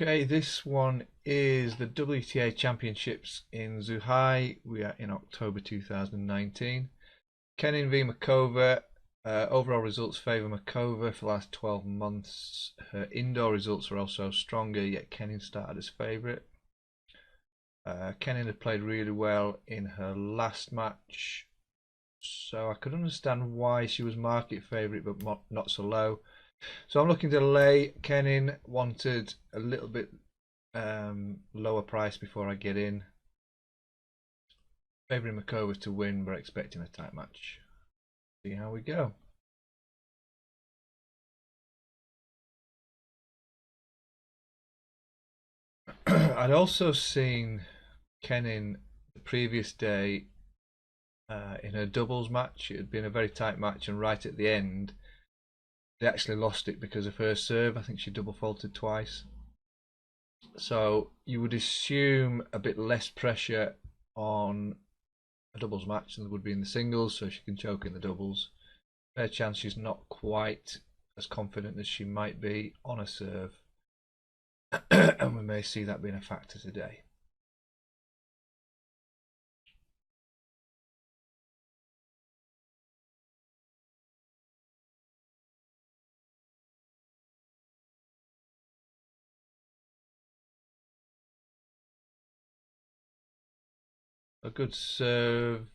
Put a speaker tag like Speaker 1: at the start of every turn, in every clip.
Speaker 1: Okay, this one is the WTA Championships in Zhuhai. We are in October 2019. Kenin v Muchova. Overall results favour Muchova for the last 12 months. Her indoor results are also stronger, yet Kenin started as favourite. Kenin had played really well in her last match, so I could understand why she was market favourite but not so low. So I'm looking to lay. Kenin wanted a little bit lower price before I get in. Favouring Muchova to win, but expecting a tight match. See how we go. I'd also seen Kenin the previous day in her doubles match. It had been a very tight match, and right at the end, they actually lost it because of her serve. I think she double faulted twice. So you would assume a bit less pressure on a doubles match than there would be in the singles, so she can choke in the doubles. Fair chance she's not quite as confident as she might be on a serve, and we may see that being a factor today. A good serve,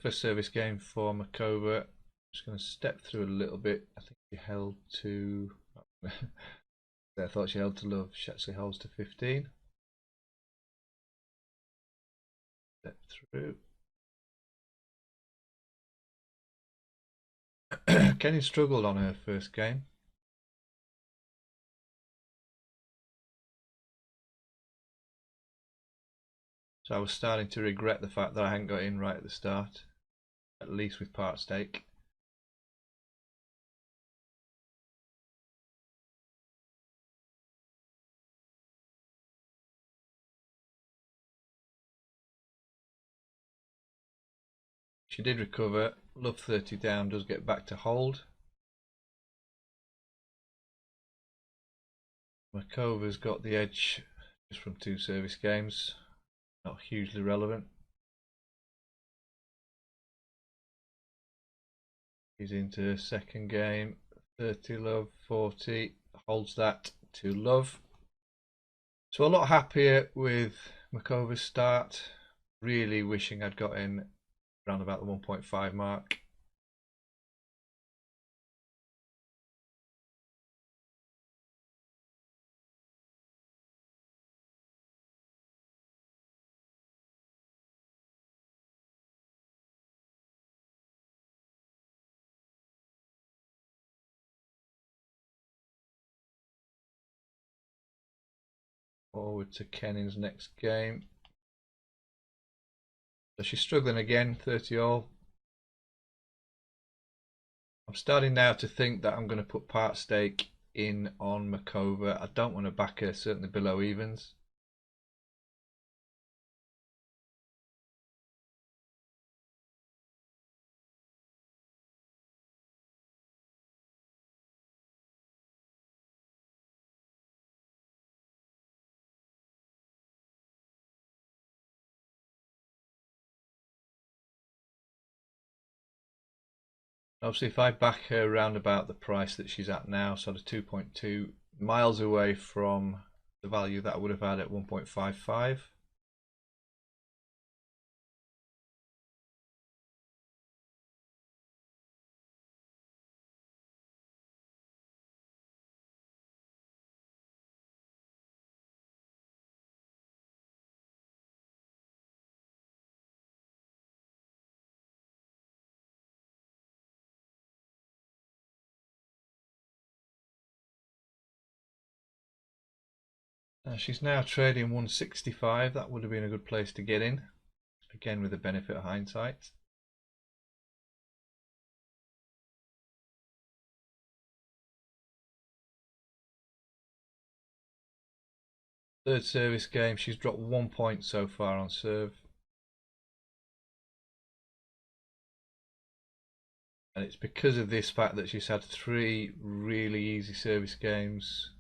Speaker 1: first service game for Muchova. Just going to step through a little bit. I think she held to. I thought she held to love. She actually holds to 15. Step through. Kenin struggled on her first game. So I was starting to regret the fact that I hadn't got in right at the start, at least with part stake. She did recover. Love 30 down, does get back to hold. Muchova's got the edge just from 2 service games. Not hugely relevant. He's into her second game. 30 love, 40. Holds that to love. So a lot happier with Muchova's start. Really wishing I'd got in around about the 1.5 mark. Forward to Kenin's next game. So she's struggling again, 30 all. I'm starting now to think that I'm going to put part stake in on Muchova. I don't want to back her, certainly below evens. Obviously, if I back her around about the price that she's at now, sort of 2.2 miles away from the value that I would have had at 1.55. She's now trading 165. That would have been a good place to get in, again with the benefit of hindsight. Third service game, she's dropped 1 point so far on serve. And it's because of this fact that she's had 3 really easy service games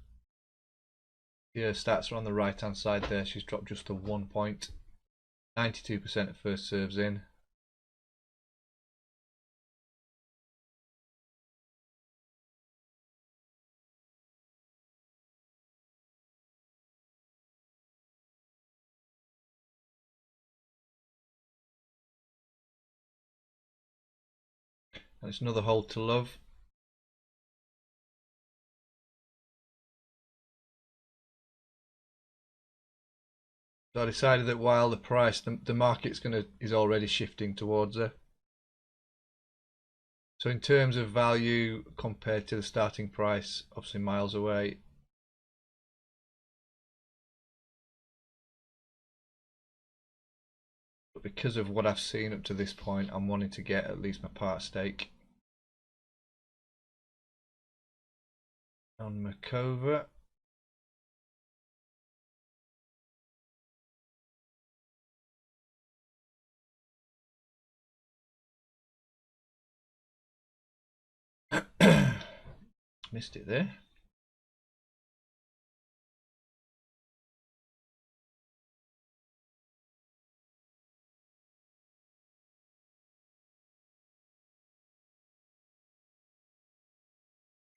Speaker 1: The stats are on the right hand side there. She's dropped just to 1 point. 92% of first serves in. And it's another hole to love. So I decided that while the price, the market's is already shifting towards her. So in terms of value compared to the starting price, obviously miles away. But because of what I've seen up to this point, I'm wanting to get at least my part stake on Muchova. Missed it there.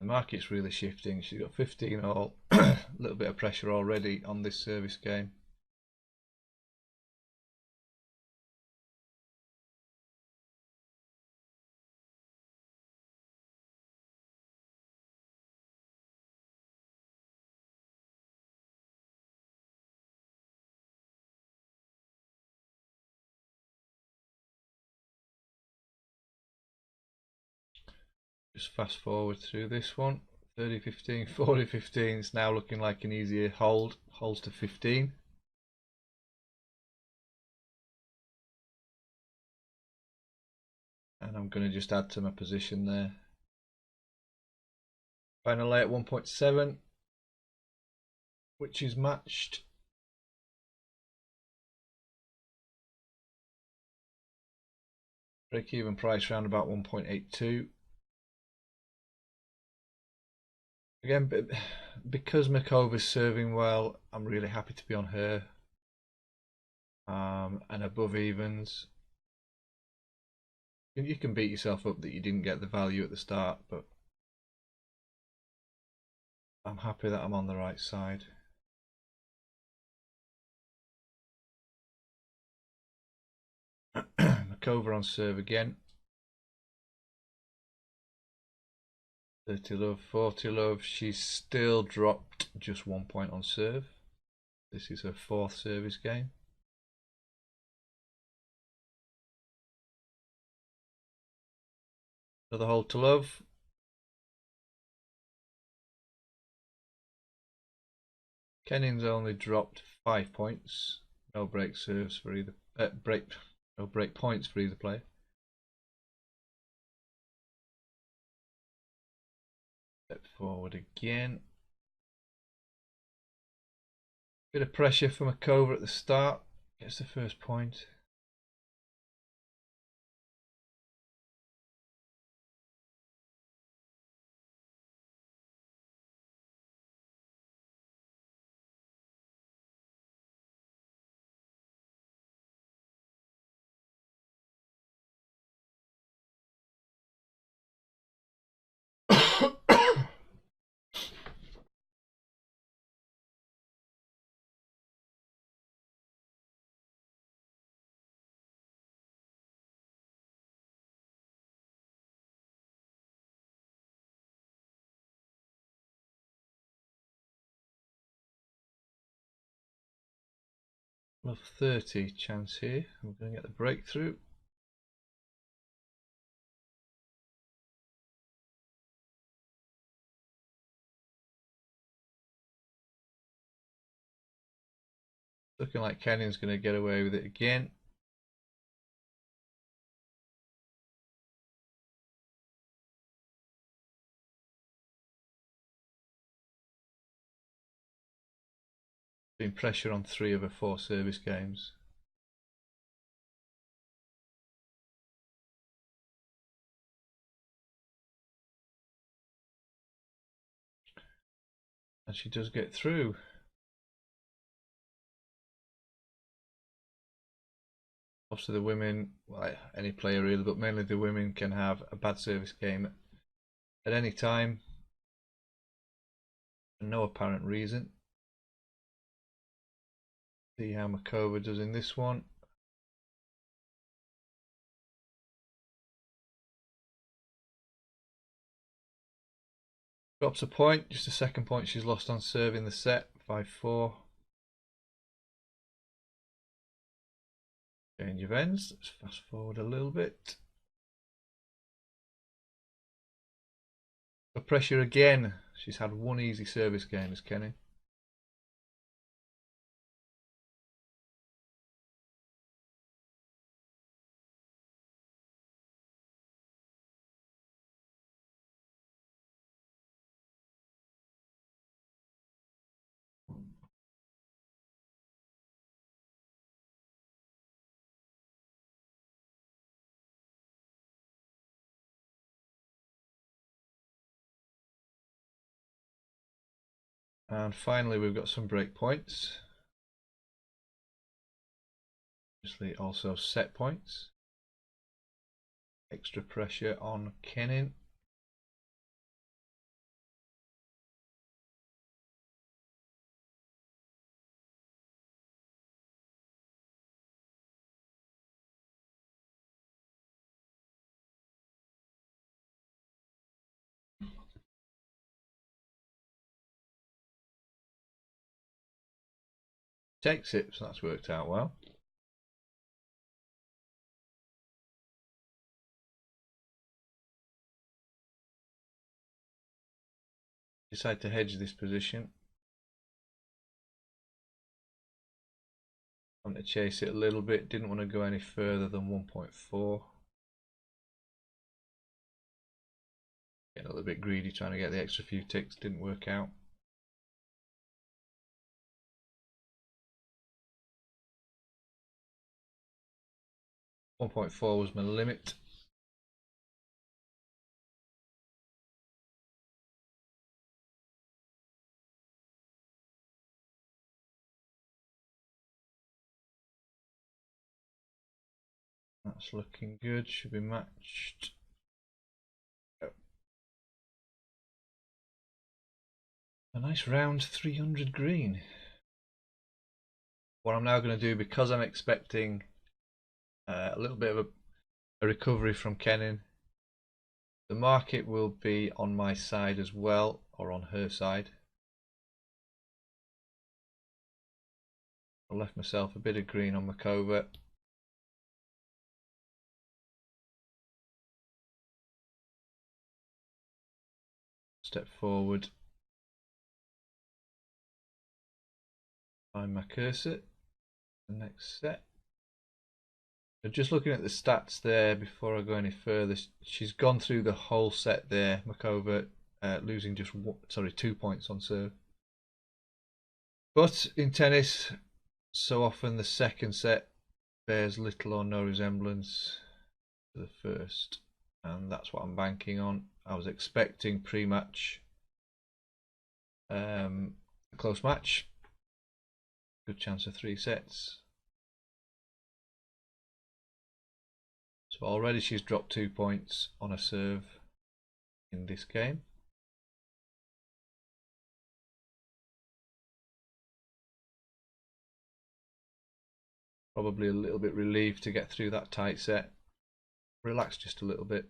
Speaker 1: The market's really shifting. She's got 15 all, a little bit of pressure already on this service game. Just fast forward through this one. 30-15, 40-15 is now looking like an easier hold. Holds to 15. And I'm going to just add to my position there. Final lay at 1.7, which is matched. Break even price around about 1.82. Again, because Muchova's serving well, I'm really happy to be on her. And above evens. You can beat yourself up that you didn't get the value at the start, but I'm happy that I'm on the right side. Muchova on serve again. 30 love, 40 love. She's still dropped just 1 point on serve. This is her 4th service game. Another hole to love. Kenin's only dropped 5 points. No break serves for either. No break points for either player. Step forward again. Bit of pressure from Muchova at the start. Gets the first point. Love 30 chance here. I'm going to get the breakthrough. Looking like Kenin's going to get away with it again. Been pressure on 3 of her 4 service games. And she does get through. Obviously the women, well, any player really, but mainly the women can have a bad service game at any time for no apparent reason. See how Muchova does in this one. Drops a point, just a second point she's lost on serve in the set, 5-4. Change of ends, let's fast forward a little bit. The pressure again, she's had one easy service game as Kenin. And finally we've got some break points. Obviously also set points. Extra pressure on Kenin. Takes it, so that's worked out well. Decide to hedge this position. I'm going to chase it a little bit, didn't want to go any further than 1.4. Getting a little bit greedy trying to get the extra few ticks, didn't work out. .4 was my limit. That's looking good, should be matched. A nice round 300 green. What I'm now going to do, because I'm expecting a little bit of a recovery from Kenin, the market will be on my side as well, or on her side. I left myself a bit of green on Muchova. Step forward, find my cursor, the next set. So just looking at the stats there before I go any further, she's gone through the whole set there, Muchova, losing just 2 points on serve. But in tennis, so often the second set bears little or no resemblance to the first, and that's what I'm banking on. I was expecting pre-match a close match, good chance of 3 sets. So already she's dropped 2 points on a serve in this game. Probably a little bit relieved to get through that tight set. Relax just a little bit.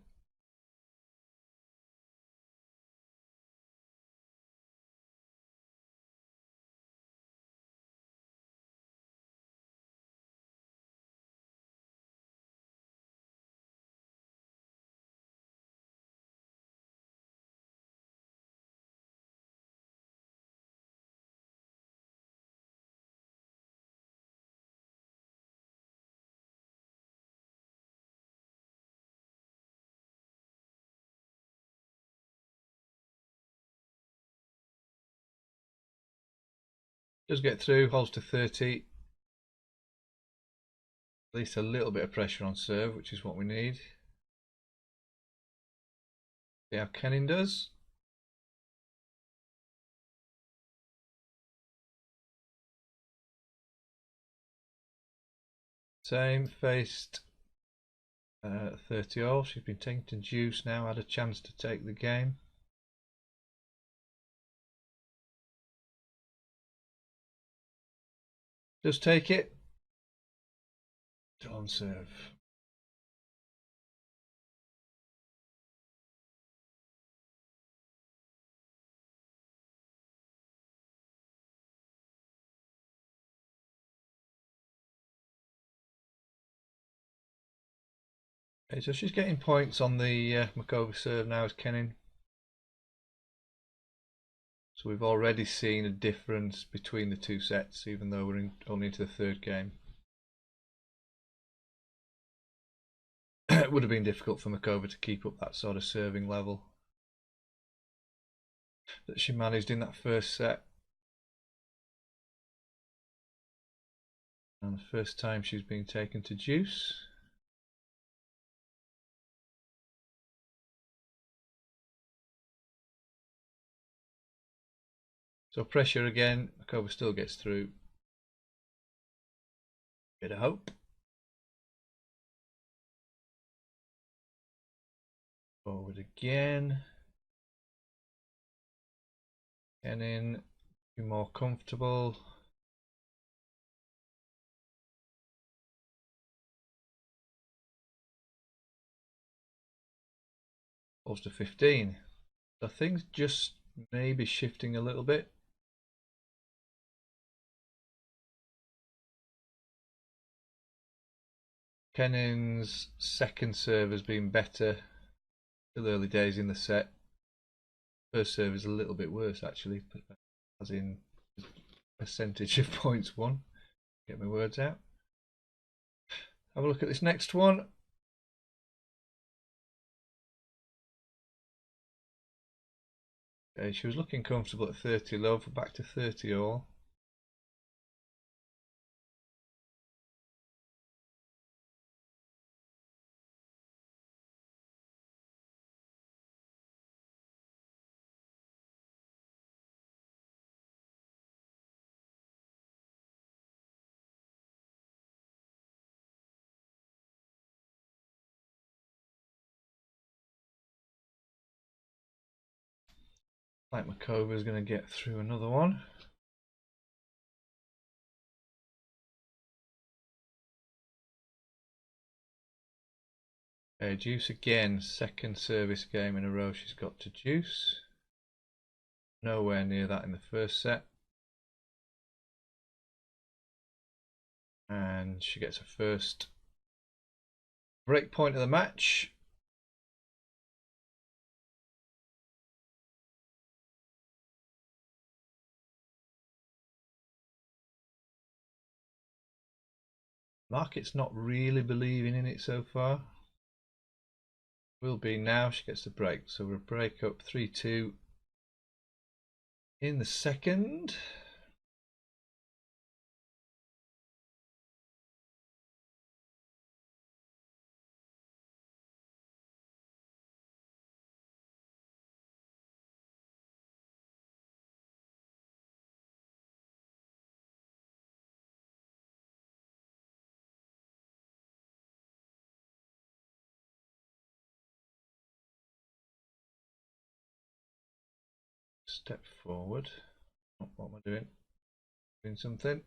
Speaker 1: Does get through, holds to 30. At least a little bit of pressure on serve, which is what we need. See how Kenin does. Same, faced 30 all. She's been taken to deuce now, had a chance to take the game. Does take it. Don't serve. Okay, so she's getting points on the Muchova serve now as Kenin. So we've already seen a difference between the two sets, even though we're only into the third game. It would have been difficult for Muchova to keep up that sort of serving level that she managed in that first set. And the first time she's been taken to deuce. So pressure again, Muchova still gets through. Bit of hope. Forward again. Kenin, be more comfortable. Falls to 15. So things just maybe shifting a little bit. Kenin's second serve has been better. Still early days in the set. First serve is a little bit worse actually, as in percentage of points won. Get my words out. Have a look at this next one. Okay, she was looking comfortable at 30 love, back to 30 all. Like Muchova is going to get through another one. Okay, deuce again, second service game in a row she's got to deuce. Nowhere near that in the first set. And she gets her first break point of the match. Market's not really believing in it so far. Will be now. She gets the break. So we'll break up 3-2 in the second. Step forward. Oh, what am I doing? Doing something.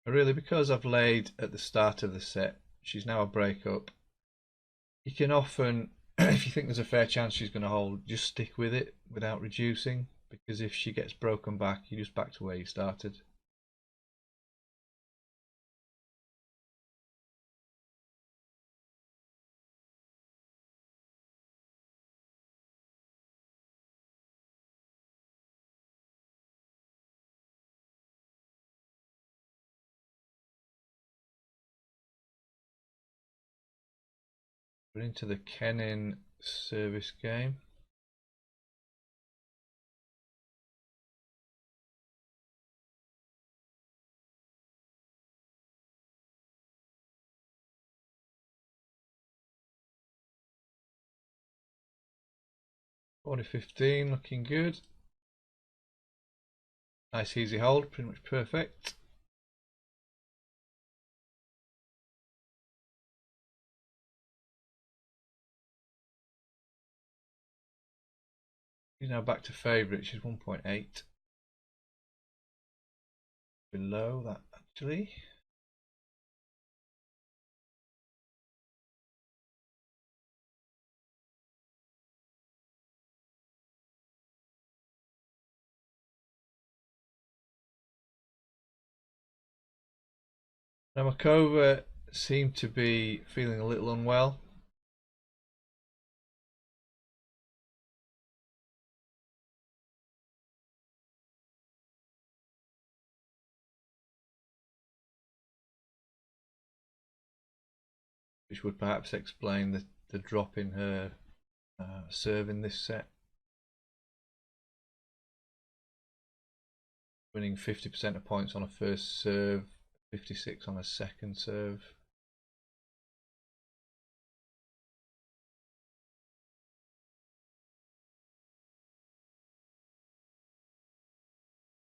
Speaker 1: Really, because I've laid at the start of the set, she's now a break up. You can often, if you think there's a fair chance she's going to hold, just stick with it without reducing, because if she gets broken back, you're just back to where you started. We're into the Kenin service game. 40-15, looking good. Nice easy hold, pretty much perfect. She's now back to favourite, she's 1.8. Below that actually. Now Muchova seemed to be feeling a little unwell. Which would perhaps explain the drop in her serve in this set. Winning 50% of points on a first serve, 56 on a second serve.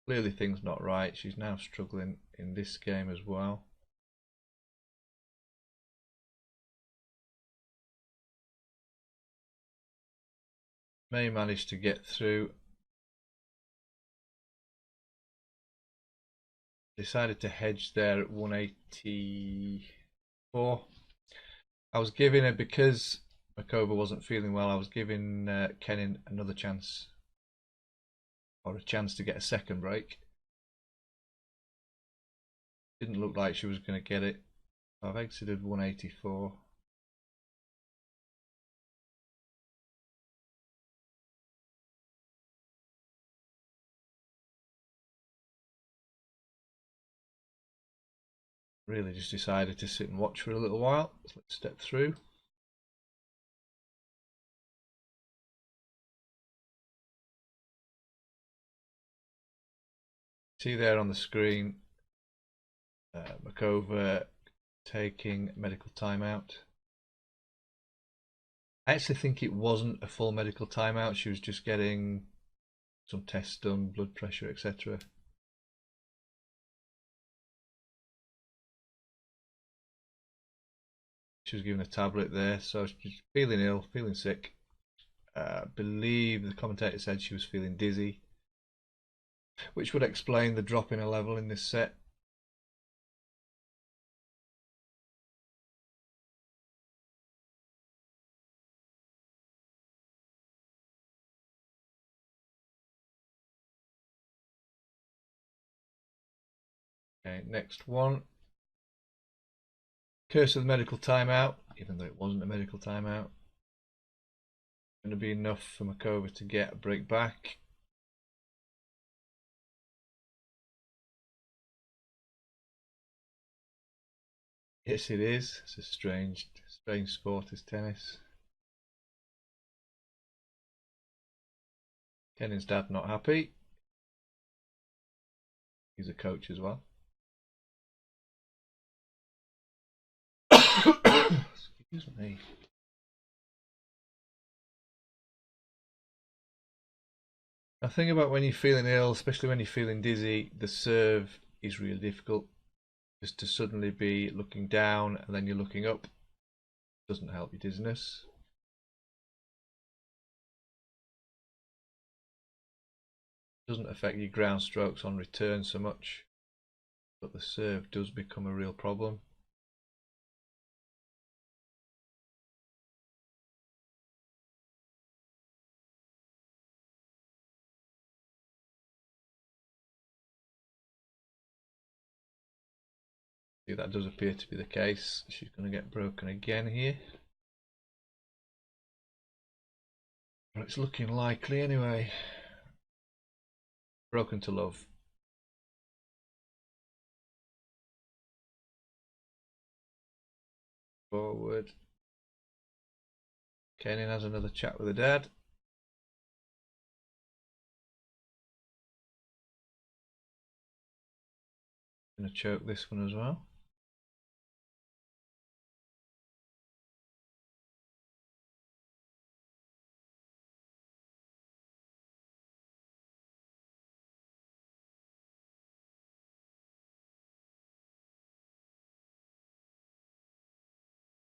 Speaker 1: Clearly things not right. She's now struggling in this game as well. May manage to get through. Decided to hedge there at 184. I was giving it, because Muchova wasn't feeling well, I was giving Kenin another chance, or a chance to get a second break. Didn't look like she was going to get it. I've exited 184. Really just decided to sit and watch for a little while. So let's step through. See there on the screen, Muchova taking medical timeout. I actually think it wasn't a full medical timeout. She was just getting some tests done, blood pressure, etc. She was given a tablet there, so she's feeling ill, feeling sick. I believe the commentator said she was feeling dizzy, which would explain the drop in her level in this set. Okay, next one. Curse of the medical timeout, even though it wasn't a medical timeout. Going to be enough for Muchova to get a break back. Yes, it is. It's a strange sport, is tennis. Kenin's dad not happy. He's a coach as well. Excuse me. Now think about when you're feeling ill, especially when you're feeling dizzy, the serve is really difficult. Just to suddenly be looking down and then you're looking up doesn't help your dizziness. Doesn't affect your ground strokes on return so much, but the serve does become a real problem. See, that does appear to be the case. She's going to get broken again here. Well, it's looking likely anyway. Broken to love. Forward. Kenin has another chat with her dad. Going to choke this one as well.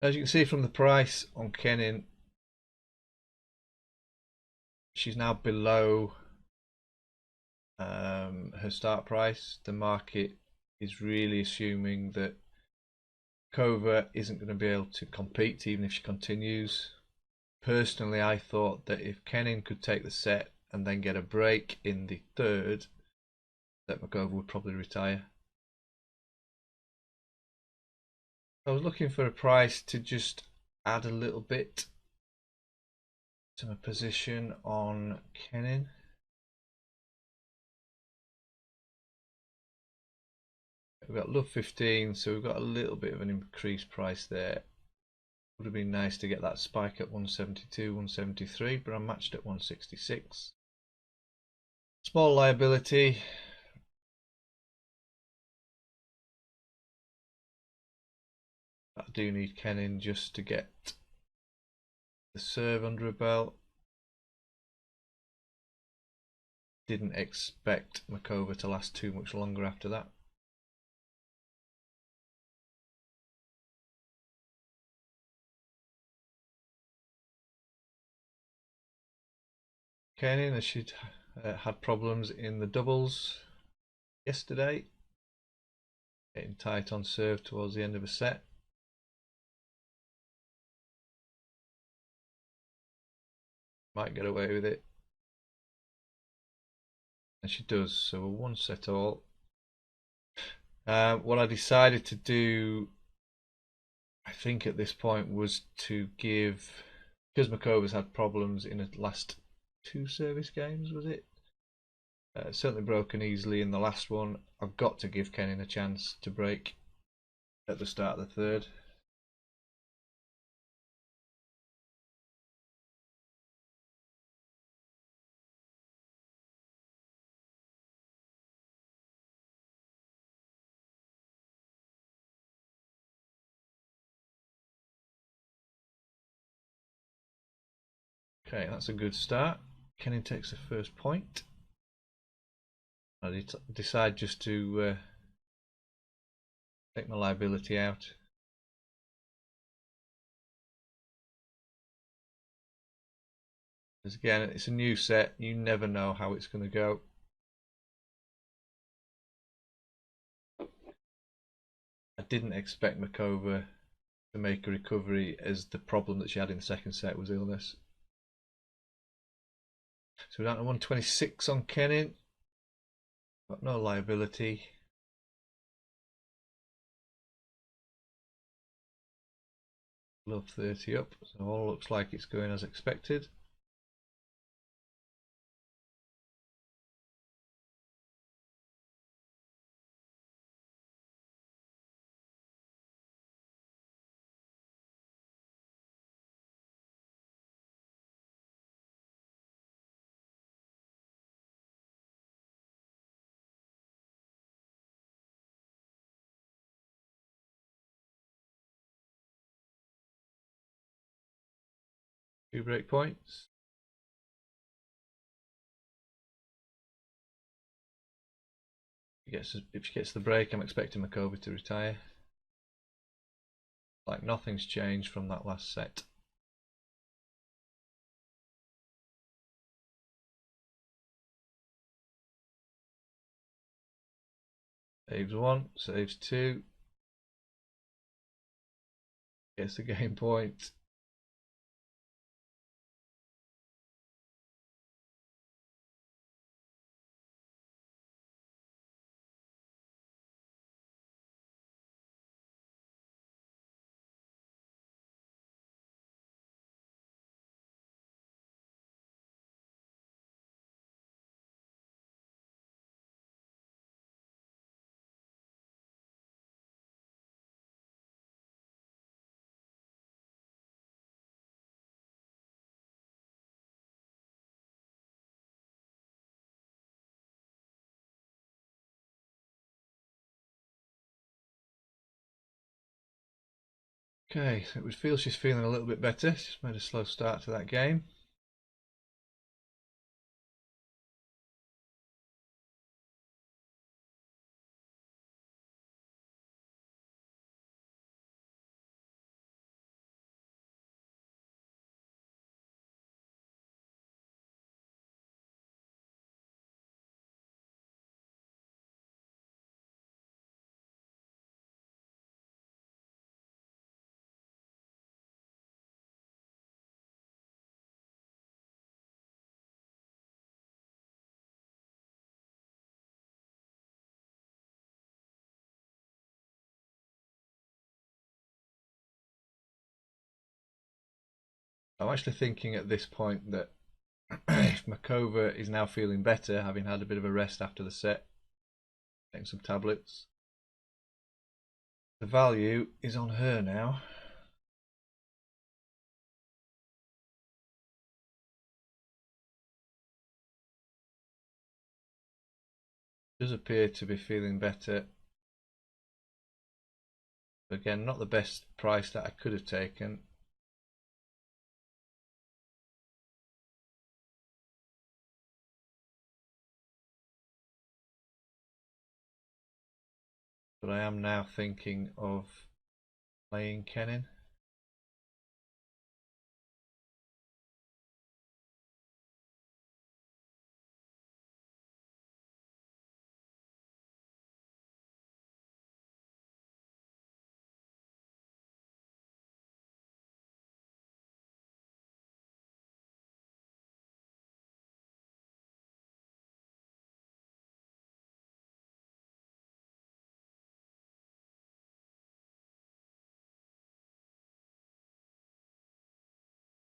Speaker 1: As you can see from the price on Kenin, she's now below her start price. The market is really assuming that Muchova isn't going to be able to compete even if she continues. Personally, I thought that if Kenin could take the set and then get a break in the third, that Muchova would probably retire. I was looking for a price to just add a little bit to my position on Kenin. We've got Love 15, so we've got a little bit of an increased price there. Would have been nice to get that spike at 172, 173, but I'm matched at 166. Small liability. I do need Kenin just to get the serve under a belt. Didn't expect Muchova to last too much longer after that. Kenin, as she'd had problems in the doubles yesterday, getting tight on serve towards the end of a set. Might get away with it, and she does. So a one set all. What I decided to do, I think at this point, was to give, because Muchova's had problems in the last 2 service games, was it? Certainly broken easily in the last one. I've got to give Kenin a chance to break at the start of the third. Okay, that's a good start. Kenin takes the first point. I decide just to take my liability out. Because again, it's a new set, you never know how it's going to go. I didn't expect Muchova to make a recovery, as the problem that she had in the second set was illness. So we're down to 126 on Kenin. Got no liability. Love 30 up, so all looks like it's going as expected. Two break points. If she gets the break, I'm expecting Muchova to retire. Like nothing's changed from that last set. Saves 1, saves 2. Gets the game point. Okay, so it feels she's feeling a little bit better. She's made a slow start to that game. I'm actually thinking at this point that if Muchova is now feeling better, having had a bit of a rest after the set, getting some tablets, the value is on her now. Does appear to be feeling better. Again, not the best price that I could have taken. But I am now thinking of playing Kenin.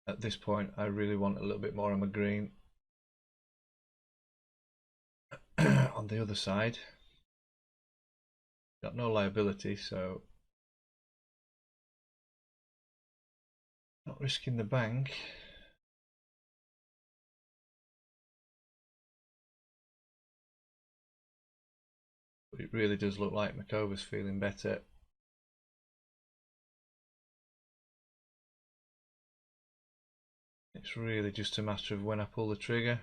Speaker 1: At this point, I really want a little bit more on my green. On the other side, got no liability, so not risking the bank. But it really does look like Muchova's feeling better. It's really just a matter of when I pull the trigger.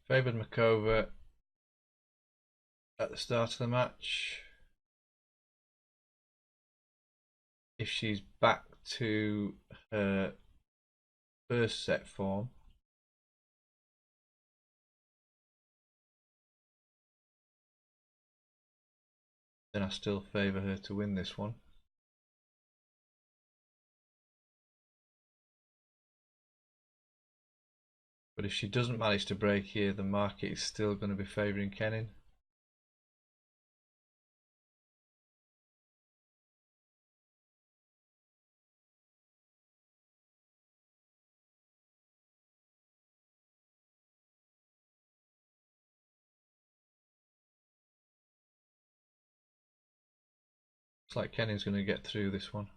Speaker 1: Favoured Muchova at the start of the match. If she's back to her first set form, then I still favour her to win this one. But if she doesn't manage to break here, the market is still going to be favouring Kenin. Looks like Kenin's going to get through this one.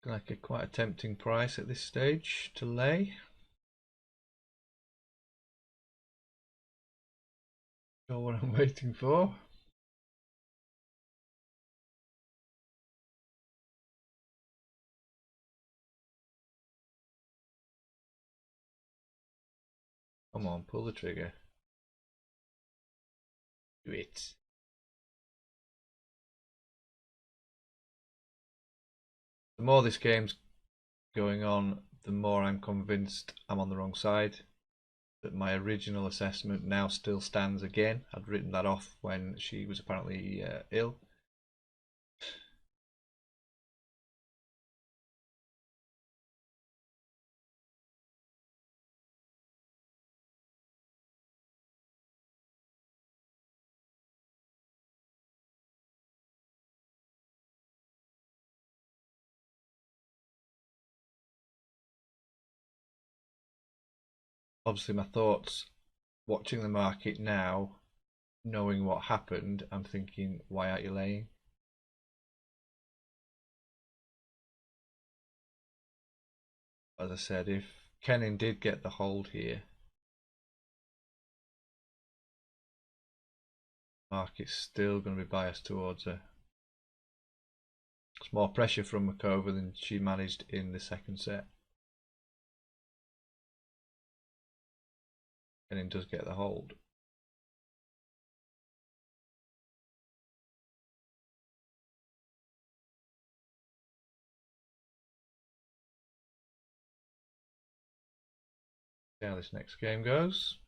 Speaker 1: Like quite a tempting price at this stage to lay. Know what I'm waiting for. Come on, pull the trigger. Do it. The more this game's going on, the more I'm convinced I'm on the wrong side. That my original assessment now still stands again. I'd written that off when she was apparently ill. Obviously my thoughts watching the market now, knowing what happened, I'm thinking, why aren't you laying? As I said, if Kenin did get the hold here, market's still going to be biased towards her. It's more pressure from Muchova than she managed in the second set. Kenin does get the hold. See how this next game goes.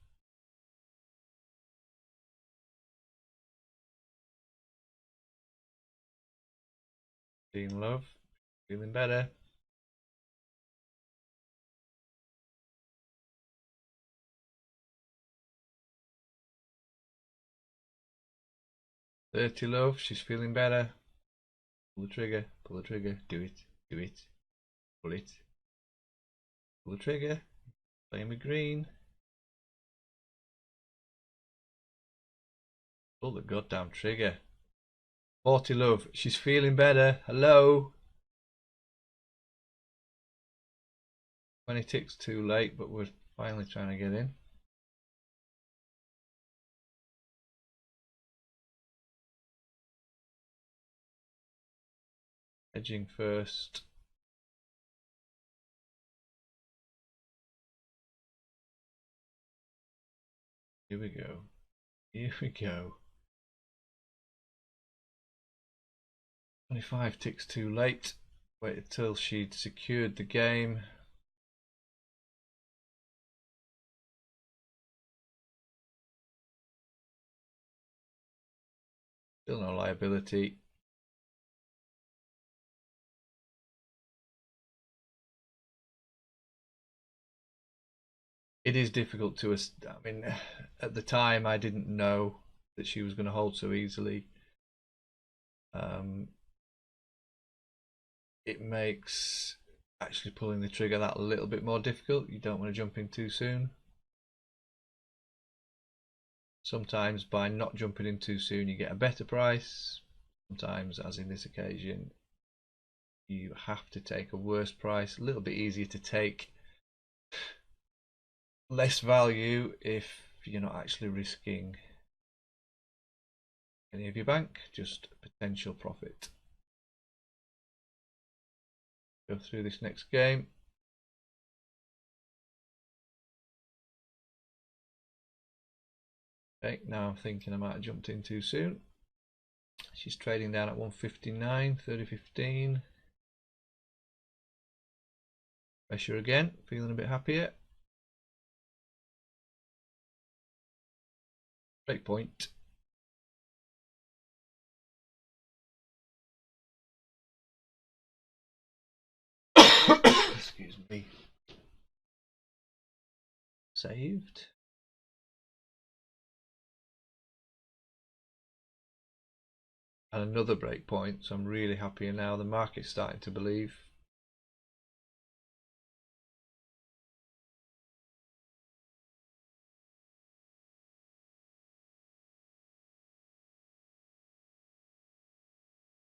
Speaker 1: Dean Love, feeling better. Dirty Love, she's feeling better. Pull the trigger, pull the trigger, do it, do it, pull it. Pull the trigger, playing with green. Pull the goddamn trigger. 40 Love, she's feeling better. Hello. 20 ticks too late, but we're finally trying to get in. Edging first. Here we go. Here we go. 25 ticks too late. Wait until she'd secured the game. Still no liability. It is difficult to, I mean, at the time I didn't know that she was going to hold so easily. It makes actually pulling the trigger that little bit more difficult. You don't want to jump in too soon. Sometimes by not jumping in too soon you get a better price. Sometimes, as in this occasion, you have to take a worse price. A little bit easier to take less value if you're not actually risking any of your bank, just potential profit. Go through this next game. Okay, now I'm thinking I might have jumped in too soon. She's trading down at 159, 30.15. Pressure again, feeling a bit happier. Break point. Excuse me. Saved. And another break point, so I'm really happy now. The market's starting to believe.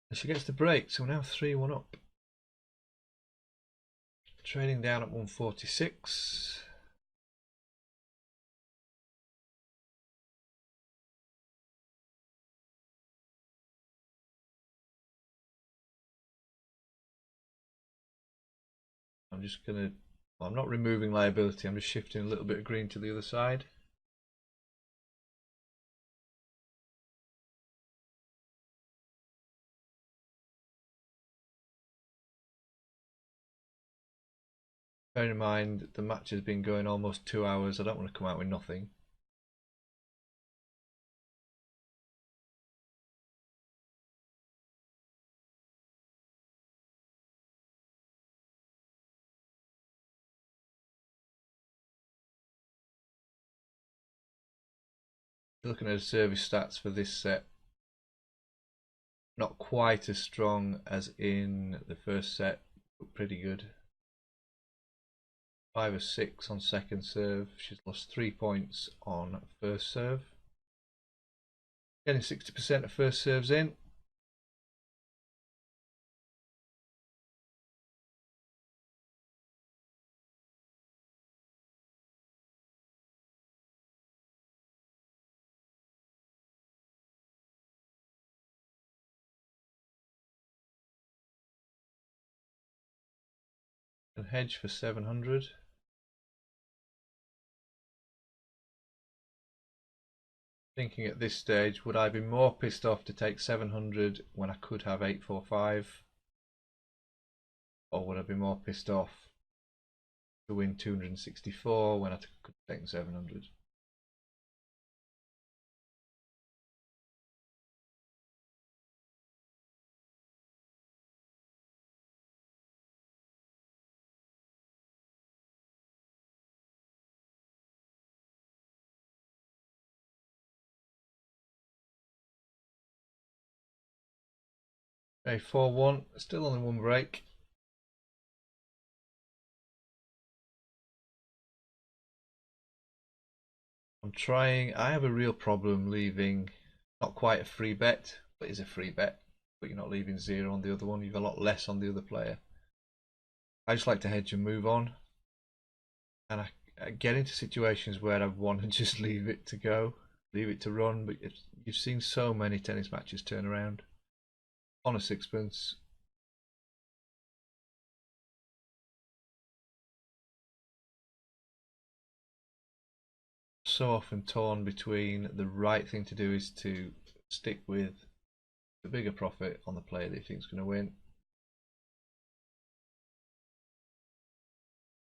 Speaker 1: And she gets the break, so we're now 3-1 up. Trading down at 146. I'm just gonna, well, I'm not removing liability, I'm just shifting a little bit of green to the other side. Bear in mind the match has been going almost 2 hours. I don't want to come out with nothing. Looking at the service stats for this set, not quite as strong as in the first set, but pretty good. 5 or 6 on second serve. She's lost 3 points on first serve. Getting 60% of first serves in. And hedge for 700. Thinking at this stage, would I be more pissed off to take 700 when I could have 845? Or would I be more pissed off to win 264 when I could take 700? Okay, 4-1, still only one break. I'm trying. I have a real problem leaving not quite a free bet, but is a free bet, but you're not leaving zero on the other one. You've a lot less on the other player. I just like to hedge and move on, and I get into situations where I want to just leave it to go, leave it to run, but you've seen so many tennis matches turn around on a sixpence. So often torn between the right thing to do is to stick with the bigger profit on the player that you think is going to win.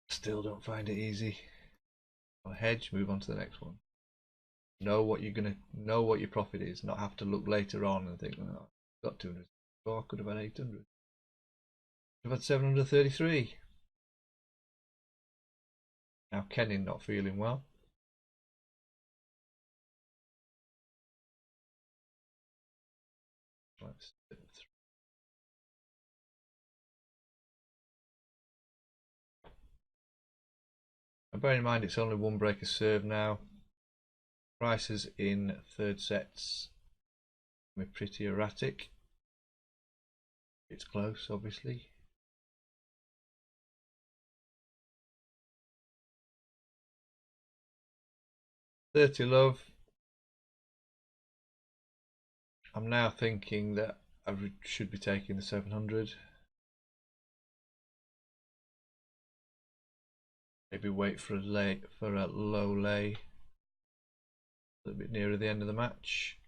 Speaker 1: Still don't find it easy. I'll hedge, move on to the next one. Know what you're gonna know what your profit is, not have to look later on and think, oh, I've got 200. Oh, I could have had 800. I've had 733. Now Kenin not feeling well. And bear in mind it's only one break a serve now. Prices in third sets are pretty erratic. It's close, obviously. $30 love. I'm now thinking that I should be taking the 700. Maybe wait for a low lay a little bit nearer the end of the match.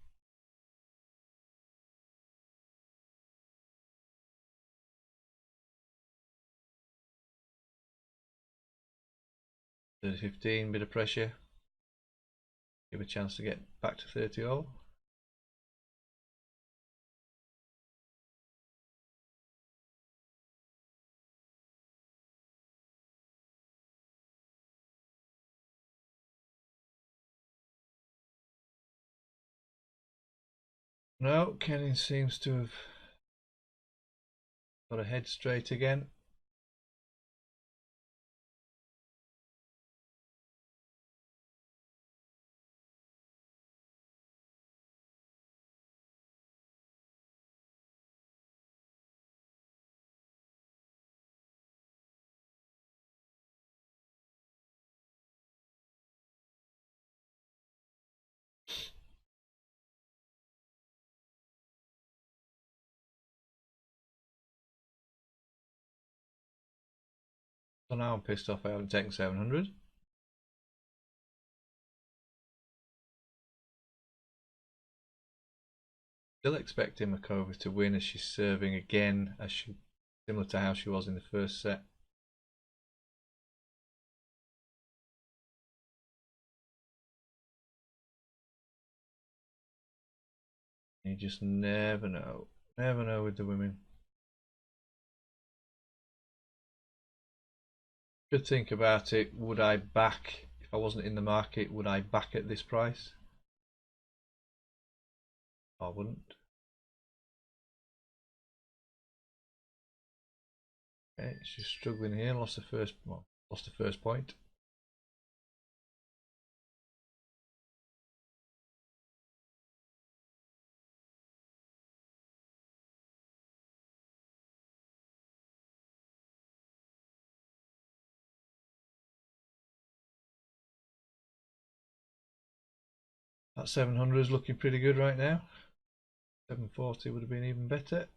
Speaker 1: $30.15, bit of pressure. Give a chance to get back to 30 all. No, Kenin seems to have got a head straight again. So now I'm pissed off I haven't taken 700. Still expecting Muchova to win as she's serving again, similar to how she was in the first set. You just never know with the women. Good think about it. Would I back, if I wasn't in the market, would I back at this price? I wouldn't. Okay, she's struggling here. Lost the first point. That 700 is looking pretty good right now. 740 would have been even better.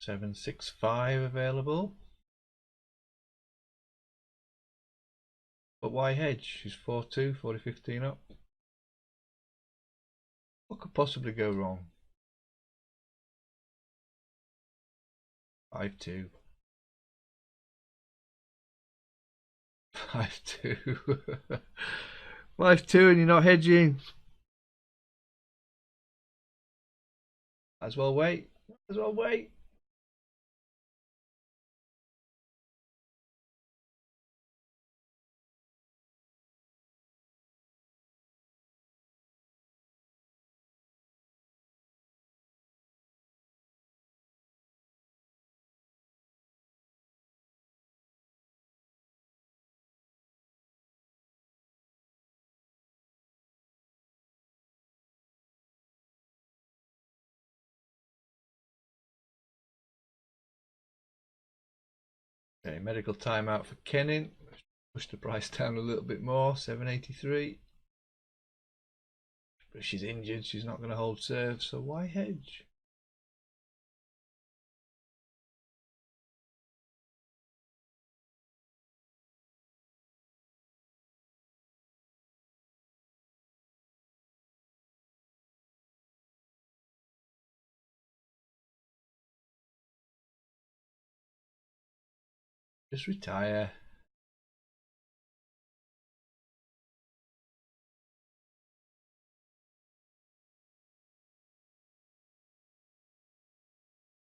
Speaker 1: 765 available. But why hedge? She's 4-2, 40-15 up. What could possibly go wrong? 5-2. 5-2. 5-2 and you're not hedging. As well wait. As well wait. Okay, medical timeout for Kenin. Push the price down a little bit more, 783. But she's injured, she's not going to hold serve, so why hedge? Just retire.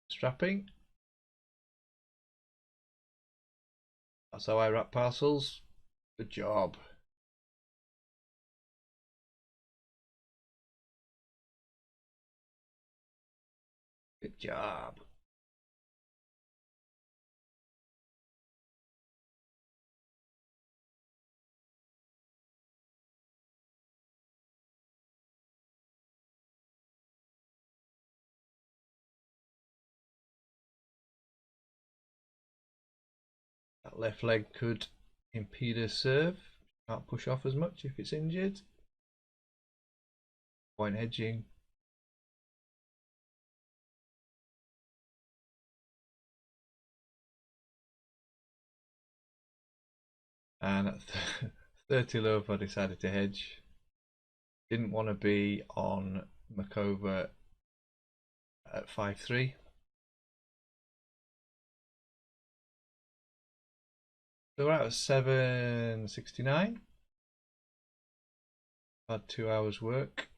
Speaker 1: Strapping. That's how I wrap parcels. Good job. Good job. That left leg could impede her serve. Can't push off as much if it's injured. Point hedging. And at 30 love I decided to hedge. Didn't want to be on Muchova at 5-3. So we're out at 769. Had 2 hours work.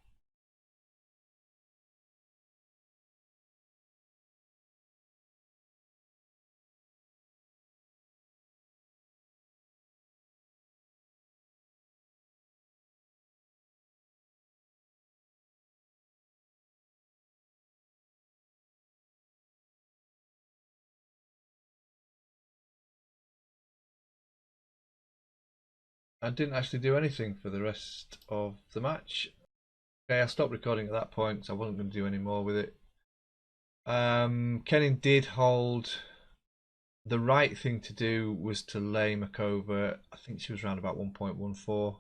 Speaker 1: I didn't actually do anything for the rest of the match. Okay, I stopped recording at that point, so I wasn't going to do any more with it. Kenin did hold. The right thing to do was to lay Muchova. I think she was around about 1.14.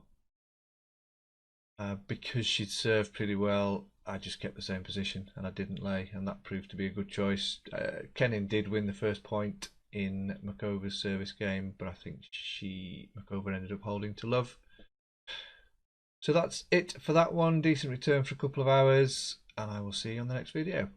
Speaker 1: Because she'd served pretty well, I just kept the same position and I didn't lay, and that proved to be a good choice. Kenin did win the first point in Muchova's service game, but I think Muchova ended up holding to love. So that's it for that one. Decent return for a couple of hours, and I will see you on the next video.